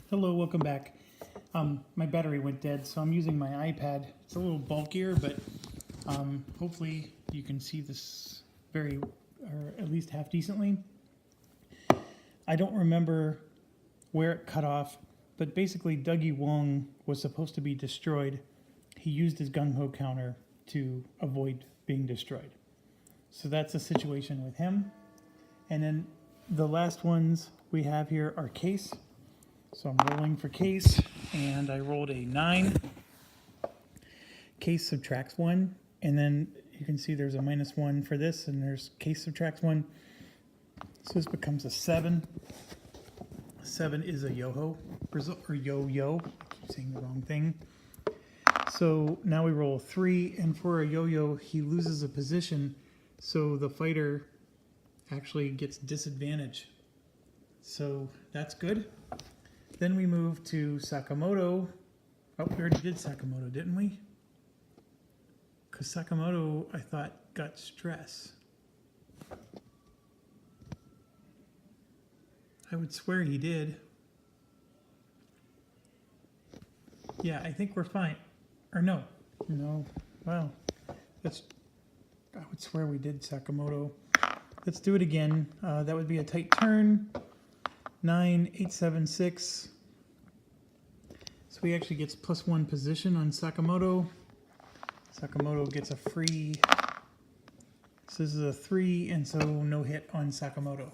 Hello, welcome back. My battery went dead, so I'm using my iPad. It's a little bulkier, but hopefully you can see this or at least half decently. I don't remember where it cut off, but basically Dougie Wong was supposed to be destroyed. He used his gung-ho counter to avoid being destroyed. So that's the situation with him. And then the last ones we have here are Case. So I'm rolling for Case, and I rolled a 9. Case subtracts 1, and then you can see there's a -1 for this, and there's Case subtracts 1. So this becomes a 7. 7 is a yo-ho, or yo-yo. I keep saying the wrong thing. So now we roll 3, and for a yo-yo, he loses a position, so the fighter actually gets disadvantage. So that's good. Then we move to Sakamoto. Oh, we already did Sakamoto, didn't we? Because Sakamoto, I thought, got stress. I would swear he did. Yeah, I think we're fine. Or no. No. Well, I would swear we did Sakamoto. Let's do it again. That would be a tight turn. 9, 8, 7, 6. So he actually gets +1 position on Sakamoto. Sakamoto gets a free. So this is a 3, and so no hit on Sakamoto.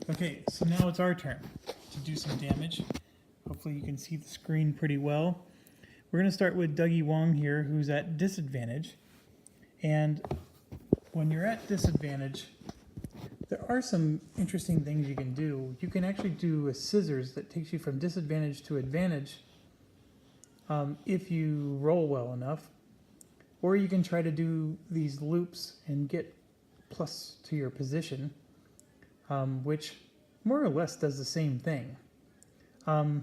Okay, so now it's our turn to do some damage. Hopefully you can see the screen pretty well. We're going to start with Dougie Wong here, who's at disadvantage. And when you're at disadvantage, there are some interesting things you can do. You can actually do a scissors that takes you from disadvantage to advantage if you roll well enough. Or you can try to do these loops and get plus to your position, which more or less does the same thing. I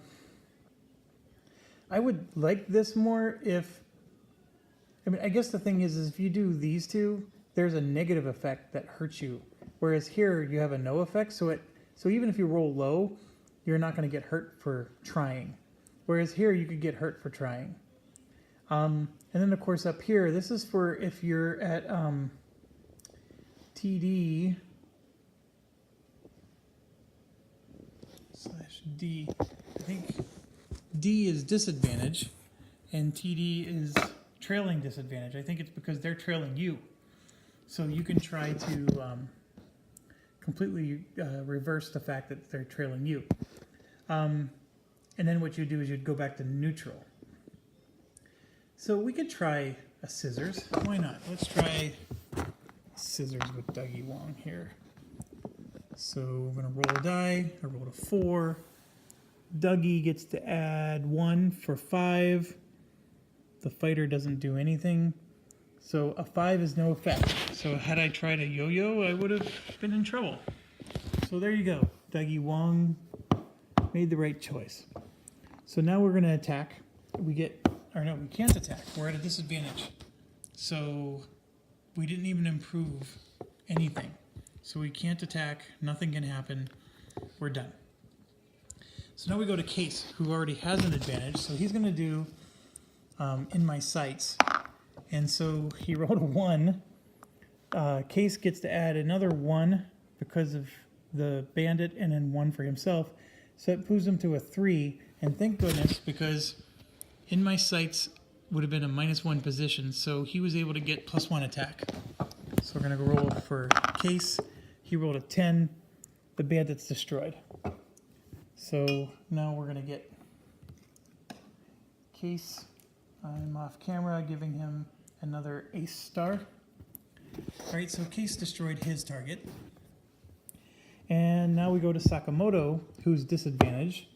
would like this more I guess the thing is if you do these two, there's a negative effect that hurts you. Whereas here you have a no effect, so even if you roll low, you're not going to get hurt for trying. Whereas here you could get hurt for trying. And then of course up here, this is for if you're at TD / D. I think D is disadvantage and TD is trailing disadvantage. I think it's because they're trailing you. So you can try to completely reverse the fact that they're trailing you. And then what you do is you'd go back to neutral. So we could try a scissors. Why not? Let's try scissors with Dougie Wong here. So we're going to roll a die. I rolled a 4. Dougie gets to add 1 for 5. The fighter doesn't do anything. So a 5 is no effect. So had I tried a yo-yo, I would have been in trouble. So there you go. Dougie Wong made the right choice. So now we're going to attack. We can't attack. We're at a disadvantage. So we didn't even improve anything. So we can't attack. Nothing can happen. We're done. So now we go to Case, who already has an advantage. So he's going to do in my sights. And so he rolled a 1. Case gets to add another 1 because of the bandit and then 1 for himself. So it moves him to a 3. And thank goodness, because in my sights would have been a -1 position. So he was able to get +1 attack. So we're going to roll for Case. He rolled a 10. The bandit's destroyed. So now we're going to get Case. I'm off camera, giving him another ace star. All right, so Case destroyed his target. And now we go to Sakamoto, who's disadvantaged.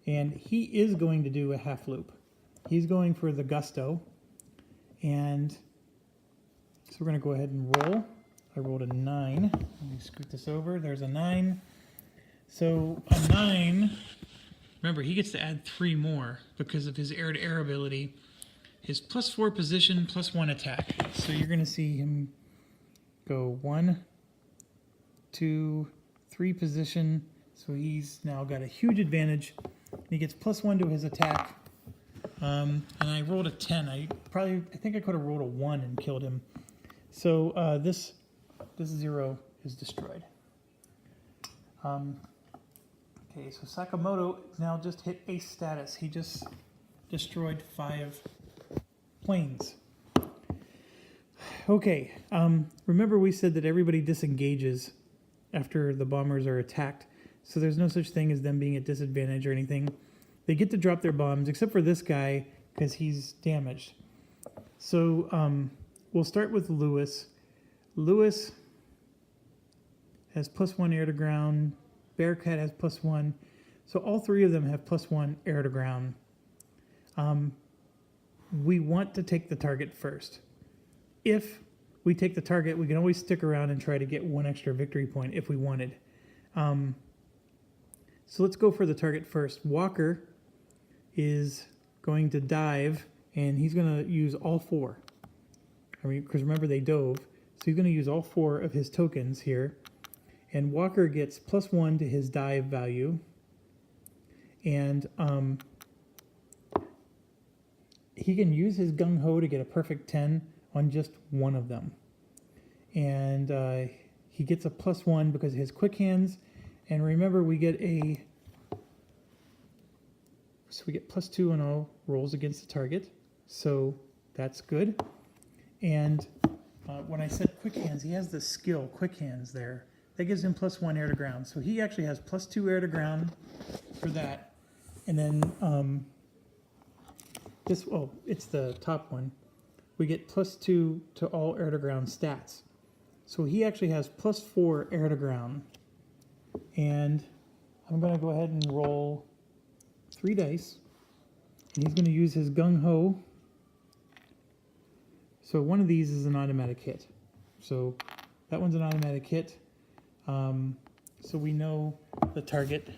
And he is going to do a half loop. He's going for the gusto. And so we're going to go ahead and roll. I rolled a 9. Let me scoot this over. There's a 9. So a 9, remember, he gets to add 3 more because of his air-to-air ability. His +4 position, +1 attack. So you're going to see him go 1, 2, 3 position, So he's now got a huge advantage. He gets +1 to his attack. And I rolled a 10. I think I could have rolled a 1 and killed him. So this 0 is destroyed. Okay, so Sakamoto now just hit ace status. He just destroyed 5 planes. Okay, remember we said that everybody disengages after the bombers are attacked. So there's no such thing as them being at disadvantage or anything. They get to drop their bombs, except for this guy, because he's damaged. So we'll start with Lewis. Lewis has +1 air to ground. Bearcat has +1. So all 3 of them have +1 air to ground. We want to take the target first. If we take the target, we can always stick around and try to get 1 extra victory point if we wanted. So let's go for the target first. Walker is going to dive, and he's going to use all 4. I mean, because remember they dove. So he's going to use all 4 of his tokens here. And Walker gets +1 to his dive value. And he can use his gung-ho to get a perfect 10 on just 1 of them. And he gets a +1 because of his quick hands. And remember, we get +2 on all rolls against the target. So that's good. And when I said quick hands, he has the skill, quick hands there. That gives him +1 air to ground. So he actually has +2 air to ground for that. And then it's the top one. We get +2 to all air to ground stats. So he actually has +4 air to ground. And I'm going to go ahead and roll 3 dice. And he's going to use his gung-ho. So one of these is an automatic hit. So that one's an automatic hit. So we know the target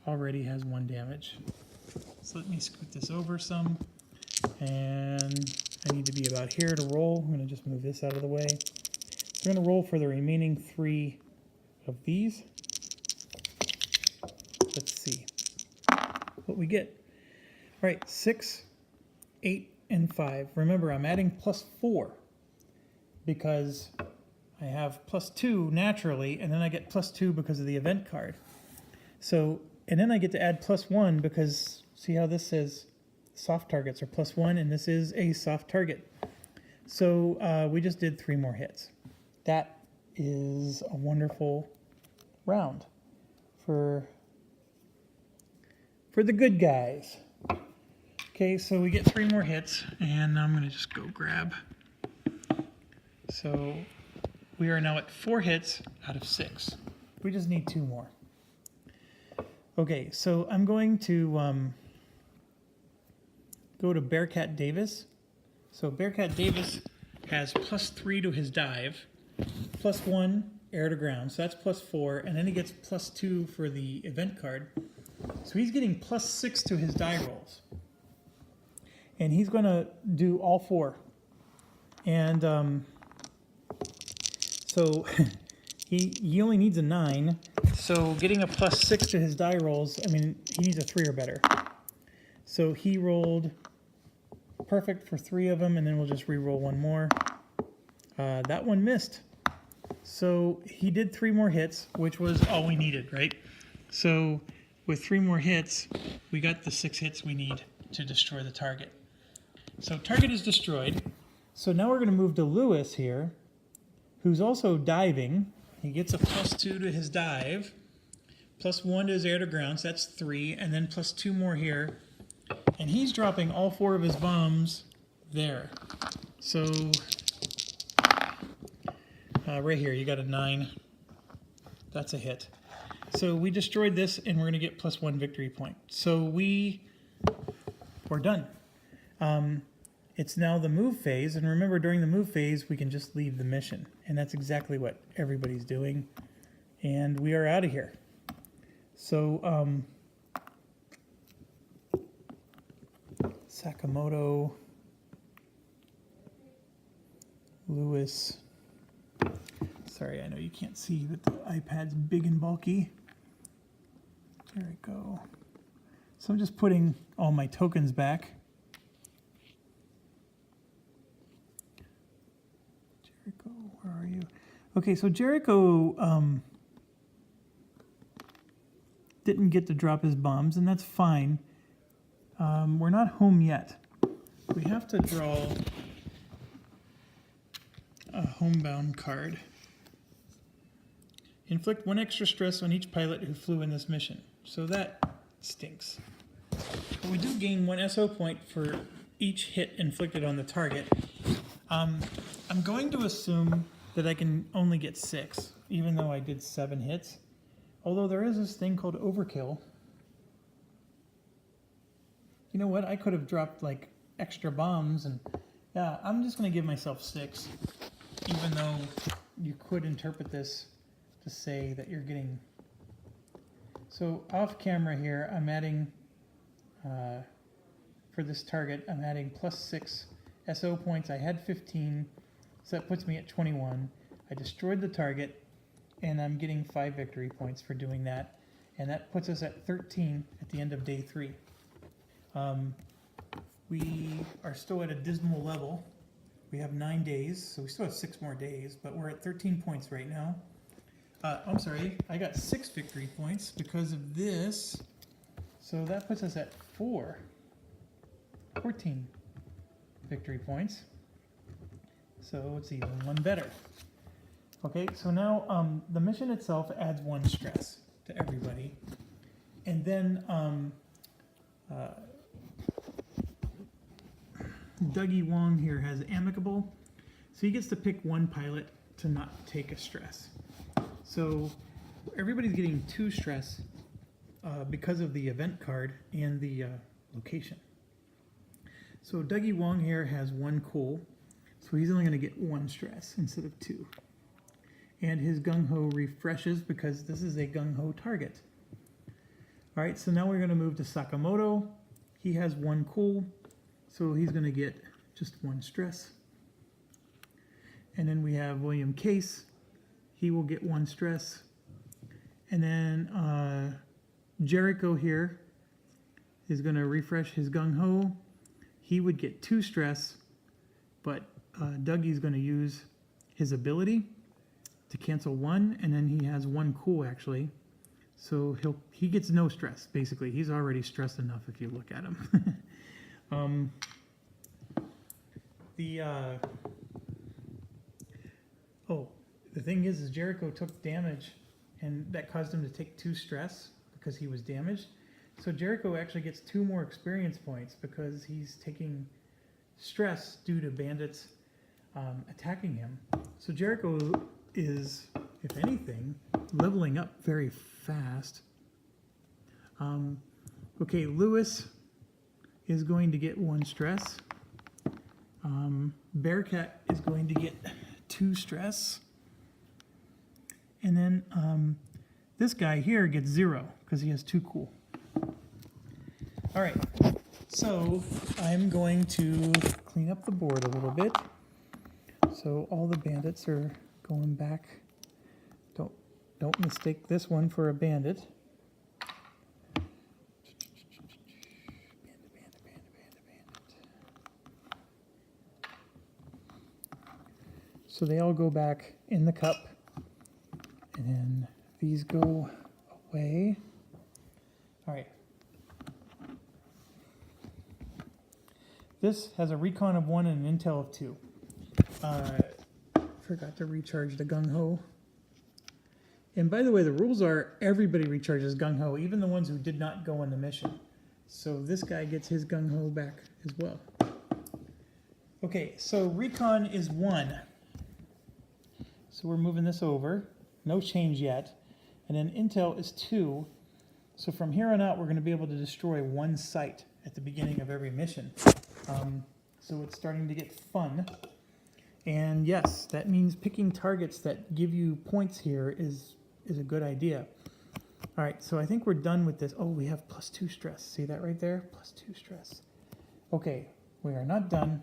already has 1 damage. So let me scoot this over some. And I need to be about here to roll. I'm going to just move this out of the way. We're going to roll for the remaining 3 of these. Let's see what we get. All right, 6, 8, and 5. Remember, I'm adding +4 because I have +2 naturally, and then I get +2 because of the event card. So, and then I get to add +1 because, see how this says soft targets are +1, and this is a soft target. So we just did 3 more hits. That is a wonderful round for the good guys. Okay, so we get 3 more hits, and I'm going to just go grab. So we are now at 4 hits out of 6. We just need 2 more. Okay, so I'm going to go to Bearcat Davis. So Bearcat Davis has +3 to his dive, +1 air to ground, so that's +4, and then he gets +2 for the event card. So he's getting +6 to his die rolls. And he's going to do all 4. And so he only needs a 9. So getting a +6 to his die rolls, I mean, he needs a 3 or better. So he rolled perfect for 3 of them, and then we'll just re-roll 1 more. That one missed. So he did 3 more hits, which was all we needed, right? So with 3 more hits, we got the 6 hits we need to destroy the target. So target is destroyed. So now we're going to move to Lewis here, who's also diving. He gets a +2 to his dive, +1 to his air to ground, so that's 3, and then +2 more here. And he's dropping all 4 of his bombs there. So right here, you got a 9. That's a hit. So we destroyed this, and we're going to get +1 victory point. So we're done. It's now the move phase, and remember, during the move phase, we can just leave the mission. And that's exactly what everybody's doing. And we are out of here. So, Sakamoto, Lewis. Sorry, I know you can't see, but the iPad's big and bulky. Jericho. So I'm just putting all my tokens back. Jericho, where are you? Okay, so Jericho didn't get to drop his bombs, and that's fine. We're not home yet. We have to draw a homebound card. Inflict 1 extra stress on each pilot who flew in this mission. So that stinks. But we do gain 1 SO point for each hit inflicted on the target. I'm going to assume that I can only get 6, even though I did 7 hits. Although there is this thing called overkill. You know what? I could have dropped like extra bombs, and yeah, I'm just going to give myself 6, even though you could interpret this to say that you're getting. So off camera here, I'm adding for this target, I'm adding +6 SO points. I had 15, so that puts me at 21. I destroyed the target, and I'm getting 5 victory points for doing that, and that puts us at 13 at the end of day 3. We are still at a dismal level. We have 9 days, so we still have 6 more days, but we're at 13 points right now. I'm sorry, I got 6 victory points because of this, so that puts us at 14 victory points. So it's even 1 better. Okay, so now the mission itself adds 1 stress to everybody. And then Dougie Wong here has amicable. So he gets to pick 1 pilot to not take a stress. So everybody's getting 2 stress because of the event card and the location. So Dougie Wong here has 1 cool. So he's only going to get 1 stress instead of 2. And his gung-ho refreshes because this is a gung-ho target. All right, so now we're going to move to Sakamoto. He has 1 cool, so he's going to get just 1 stress. And then we have William Case. He will get 1 stress. And then Jericho here is going to refresh his gung-ho. He would get 2 stress, but Dougie's going to use his ability to cancel 1, and then he has 1 cool actually. So he gets no stress, basically. He's already stressed enough if you look at him. The thing is Jericho took damage, and that caused him to take 2 stress because he was damaged. So Jericho actually gets 2 more experience points because he's taking stress due to bandits attacking him. So Jericho is, if anything, leveling up very fast. Okay, Lewis is going to get 1 stress. Bearcat is going to get 2 stress. And then this guy here gets 0 because he has 2 cool. All right, so I'm going to clean up the board a little bit. So all the bandits are going back. Don't mistake this one for a bandit. So they all go back in the cup, and then these go away. All right. This has a recon of 1 and an intel of 2. Forgot to recharge the gung-ho. And by the way, the rules are everybody recharges gung-ho, even the ones who did not go on the mission. So this guy gets his gung-ho back as well. Okay, so recon is 1. So we're moving this over. No change yet. And then intel is 2. So from here on out, we're going to be able to destroy 1 site at the beginning of every mission. So it's starting to get fun. And yes, that means picking targets that give you points here is a good idea. All right, so I think we're done with this. Oh, we have +2 stress. See that right there? +2 stress. Okay, we are not done.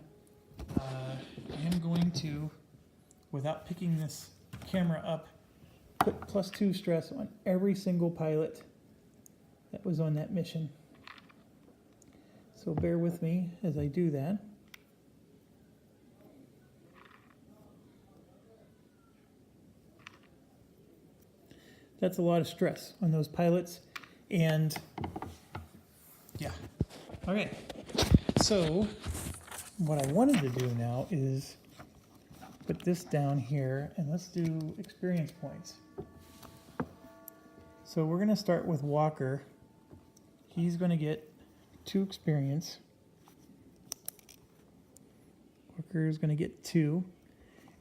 I am going to, without picking this camera up, put +2 stress on every single pilot that was on that mission. So bear with me as I do that. That's a lot of stress on those pilots, and yeah. Okay, so what I wanted to do now is put this down here, and let's do experience points. So we're going to start with Walker. He's going to get 2 experience. Walker is going to get 2,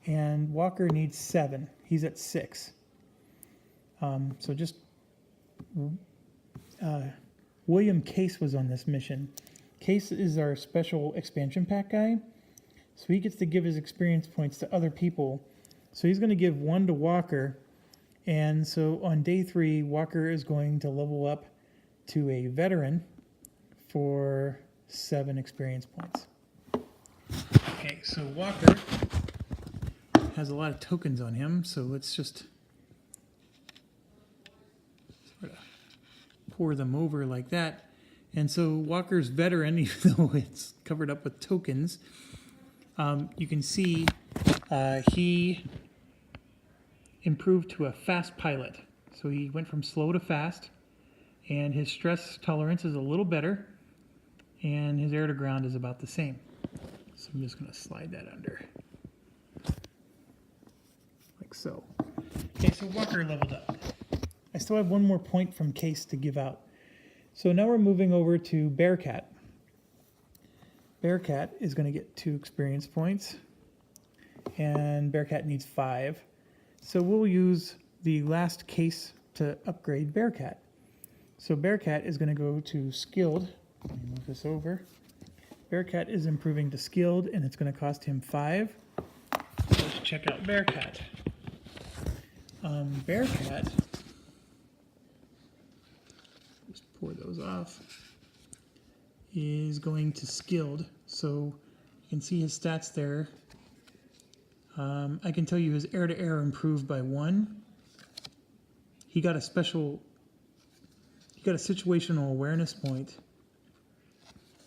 and Walker needs 7. He's at 6. So just William Case was on this mission. Case is our special expansion pack guy, so he gets to give his experience points to other people. So he's going to give 1 to Walker, and so on day 3, Walker is going to level up to a veteran for 7 experience points. Okay, so Walker has a lot of tokens on him, so let's just sort of pour them over like that. And so Walker's veteran, even though it's covered up with tokens, you can see he improved to a fast pilot. So he went from slow to fast, and his stress tolerance is a little better, and his air to ground is about the same. So I'm just going to slide that under, like so. Okay, so Walker leveled up. I still have 1 more point from Case to give out. So now we're moving over to Bearcat. Bearcat is going to get 2 experience points, and Bearcat needs 5. So we'll use the last Case to upgrade Bearcat. So Bearcat is going to go to Skilled. Let me move this over. Bearcat is improving to Skilled, and it's going to cost him 5. So let's check out Bearcat. Bearcat, just pour those off, is going to Skilled. So you can see his stats there. I can tell you his air-to-air improved by 1. He got a situational awareness point.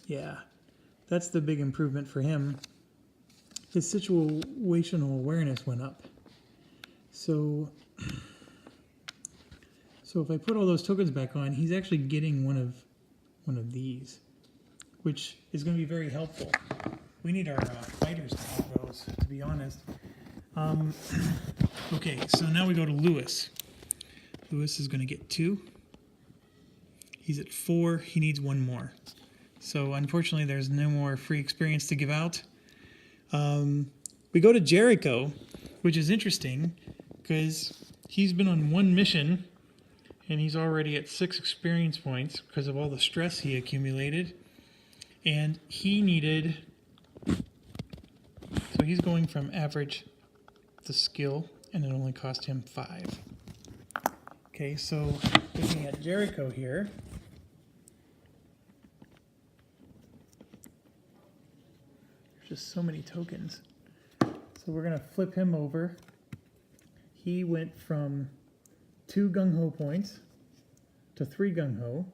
Yeah, that's the big improvement for him. His situational awareness went up. So if I put all those tokens back on, he's actually getting one of these, which is going to be very helpful. We need our fighters to have those, to be honest. Okay, so now we go to Lewis. Lewis is going to get 2. He's at 4. He needs 1 more. So unfortunately, there's no more free experience to give out. We go to Jericho, which is interesting because he's been on 1 mission and he's already at 6 experience points because of all the stress he accumulated. And he needed, so he's going from average to skill, and it only cost him 5. Okay, so looking at Jericho here, there's just so many tokens. So we're going to flip him over. He went from 2 gung-ho points to 3 gung-ho.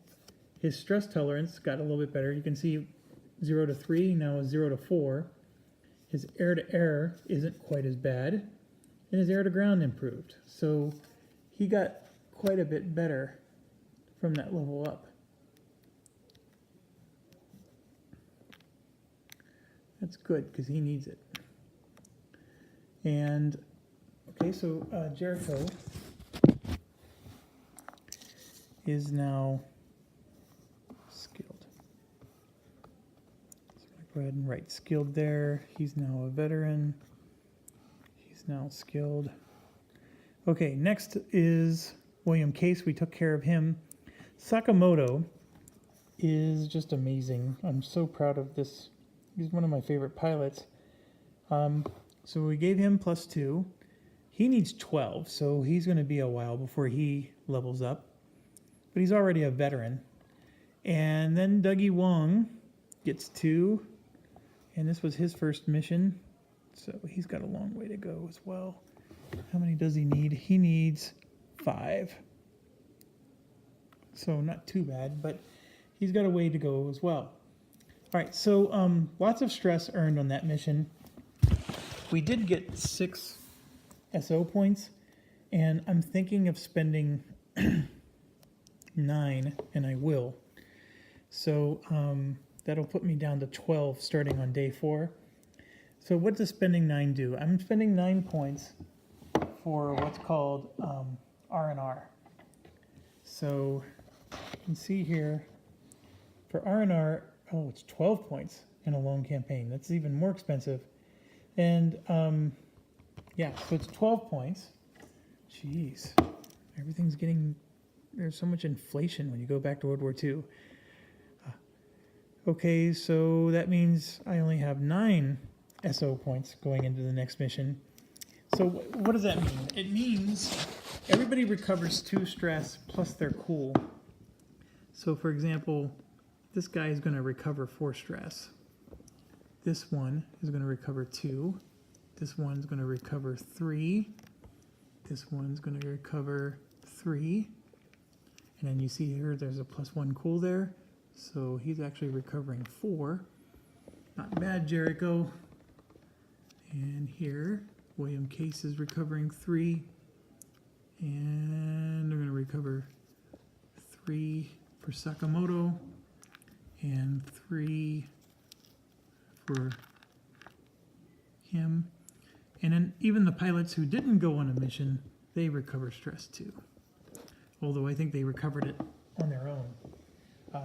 His stress tolerance got a little bit better. You can see 0 to 3, now is 0 to 4. His air-to-air isn't quite as bad, and his air-to-ground improved. So he got quite a bit better from that level up. That's good, because he needs it. And, okay, so Jericho is now skilled. So I'm going to go ahead and write skilled there. He's now a veteran. He's now skilled. Okay, next is William Case. We took care of him. Sakamoto is just amazing. I'm so proud of this. He's one of my favorite pilots. So we gave him +2. He needs 12, so he's going to be a while before he levels up. But he's already a veteran. And then Dougie Wong gets 2. And this was his first mission. So he's got a long way to go as well. How many does he need? He needs 5. So not too bad, but he's got a way to go as well. All right, so lots of stress earned on that mission. We did get 6 SO points, and I'm thinking of spending 9, and I will. So that'll put me down to 12 starting on day 4. So what does spending 9 do? I'm spending 9 points for what's called R&R. So you can see here, for R&R, oh, it's 12 points in a lone campaign. That's even more expensive. And yeah, so it's 12 points. Jeez, everything's getting, there's so much inflation when you go back to World War II. Okay, so that means I only have 9 SO points going into the next mission. So what does that mean? It means everybody recovers 2 stress plus their cool. So for example, this guy is going to recover 4 stress. This one is going to recover 2. This one's going to recover 3. This one's going to recover 3. And then you see here there's a +1 cool there. So he's actually recovering 4. Not bad, Jericho. And here, William Case is recovering 3. And they're going to recover 3 for Sakamoto. And 3 for him. And then even the pilots who didn't go on a mission, they recover stress too. Although I think they recovered it on their own.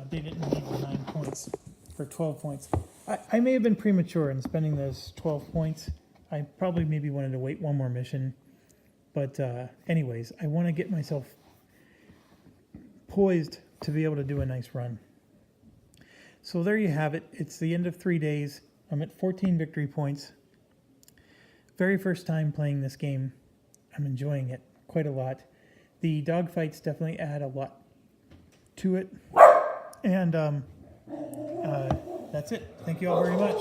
They didn't need the 9 points for 12 points. I may have been premature in spending those 12 points. I probably maybe wanted to wait one more mission. But anyways, I want to get myself poised to be able to do a nice run. So there you have it. It's the end of 3 days. I'm at 14 victory points. Very first time playing this game. I'm enjoying it quite a lot. The dogfights definitely add a lot to it. And that's it. Thank you all very much.